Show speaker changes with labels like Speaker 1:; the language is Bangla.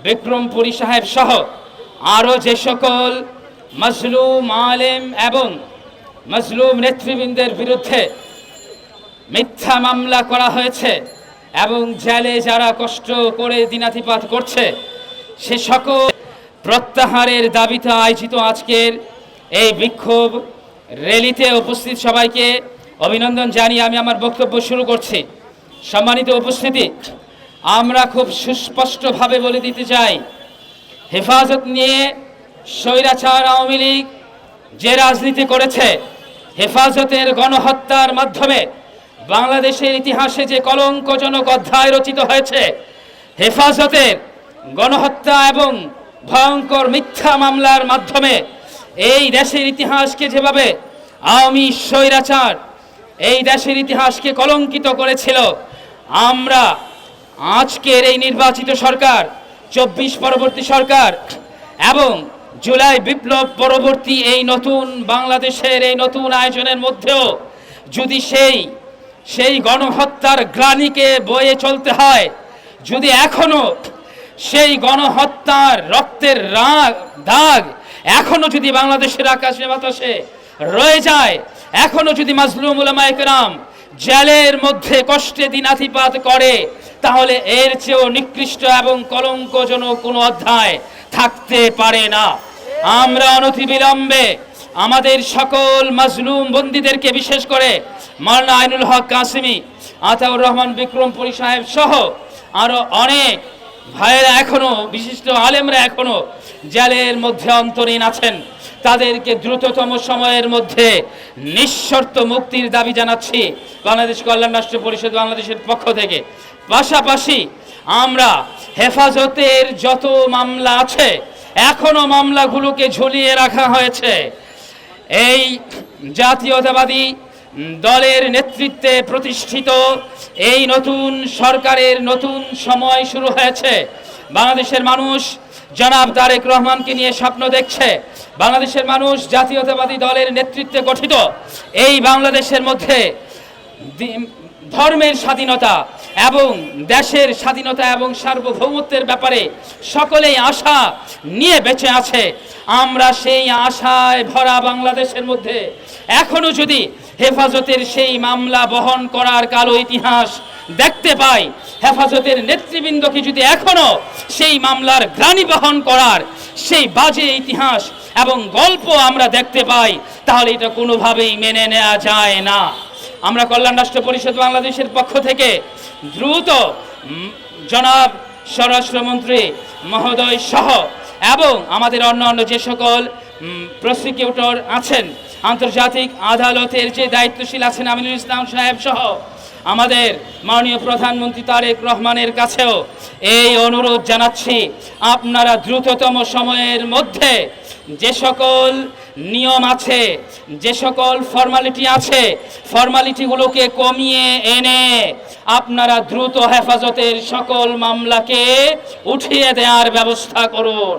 Speaker 1: বিক্রমপুরী সাহেব সহ আরও যে সকল মজলুম আলেম এবং মজলুম নেতৃবৃন্দের বিরুদ্ধে মিথ্যা মামলা করা হয়েছে এবং জেলে যারা কষ্ট করে দিনাতিপাত করছে সে সকল প্রত্যাহারের দাবিতে আয়োজিত আজকের এই বিক্ষোভ র্যালিতে উপস্থিত সবাইকে অভিনন্দন জানিয়ে আমি আমার বক্তব্য শুরু করছি। সম্মানিত উপস্থিতি, আমরা খুব সুস্পষ্টভাবে বলে দিতে চাই, হেফাজত নিয়ে স্বৈরাচার আওয়ামী লীগ যে রাজনীতি করেছে, হেফাজতের গণহত্যার মাধ্যমে বাংলাদেশের ইতিহাসে যে কলঙ্কজনক অধ্যায় রচিত হয়েছে, হেফাজতের গণহত্যা এবং ভয়ঙ্কর মিথ্যা মামলার মাধ্যমে এই দেশের ইতিহাসকে যেভাবে আওয়ামী স্বৈরাচার এই দেশের ইতিহাসকে কলঙ্কিত করেছিল, আমরা আজকের এই নির্বাচিত সরকার, 24 পরবর্তী সরকার এবং জুলাই বিপ্লব পরবর্তী এই নতুন বাংলাদেশের এই নতুন আয়োজনের মধ্যেও যদি সেই গণহত্যার গ্লানিকে বয়ে চলতে হয়, যদি এখনো সেই গণহত্যার রক্তের দাগ এখনো যদি বাংলাদেশের আকাশে বাতাসে রয়ে যায়, এখনো যদি মাজলুম উলামায়ে কেরাম জেলের মধ্যে কষ্টে দিনাতিপাত করে, তাহলে এর চেয়েও নিকৃষ্ট এবং কলঙ্কজনক কোনো অধ্যায় থাকতে পারে না। আমরা অনতিবিলম্বে আমাদের সকল মাজলুম বন্দীদেরকে, বিশেষ করে মাওলানা আইনুল হক কাসেমি, আতাউর রহমান বিক্রমপুরী সাহেব সহ আরো অনেক ভাইয়েরা এখনো, বিশিষ্ট আলেমরা এখনো জেলের মধ্যে অন্তরীণ আছেন, তাদেরকে দ্রুততম সময়ের মধ্যে নিঃশর্ত মুক্তির দাবি জানাচ্ছি বাংলাদেশ কল্যাণ রাষ্ট্র পরিষদ বাংলাদেশের পক্ষ থেকে। পাশাপাশি আমরা হেফাজতের যত মামলা আছে, এখনো মামলাগুলোকে ঝুলিয়ে রাখা হয়েছে। এই জাতীয়তাবাদী দলের নেতৃত্বে প্রতিষ্ঠিত এই নতুন সরকারের নতুন সময় শুরু হয়েছে। বাংলাদেশের মানুষ জনাব তারেক রহমানকে নিয়ে স্বপ্ন দেখছে। বাংলাদেশের মানুষ জাতীয়তাবাদী দলের নেতৃত্বে গঠিত এই বাংলাদেশের মধ্যে ধর্মের স্বাধীনতা এবং দেশের স্বাধীনতা এবং সার্বভৌমত্বের ব্যাপারে সকলেই আশা নিয়ে বেঁচে আছে। আমরা সেই আশায় ভরা বাংলাদেশের মধ্যে এখনো যদি হেফাজতের সেই মামলা বহন করার কালো ইতিহাস দেখতে পাই, হেফাজতের নেতৃবৃন্দকে যদি এখনো সেই মামলার গ্লানি বহন করার সেই বাজে ইতিহাস এবং গল্প আমরা দেখতে পাই, তাহলে এটা কোনোভাবেই মেনে নেওয়া যায় না। আমরা কল্যাণ রাষ্ট্র পরিষদ বাংলাদেশের পক্ষ থেকে দ্রুত জনাব স্বরাষ্ট্রমন্ত্রী মহোদয় সহ এবং আমাদের অন্যান্য যে সকল প্রসিকিউটর আছেন, আন্তর্জাতিক আদালতের যে দায়িত্বশীল আছেন আমিনুল ইসলাম সাহেব সহ আমাদের মাননীয় প্রধানমন্ত্রী তারেক রহমানের কাছেও এই অনুরোধ জানাচ্ছি, আপনারা দ্রুততম সময়ের মধ্যে যে সকল নিয়ম আছে, যে সকল ফর্মালিটি আছে, ফর্মালিটিগুলোকে কমিয়ে এনে আপনারা দ্রুত হেফাজতের সকল মামলাকে উঠিয়ে দেওয়ার ব্যবস্থা করুন।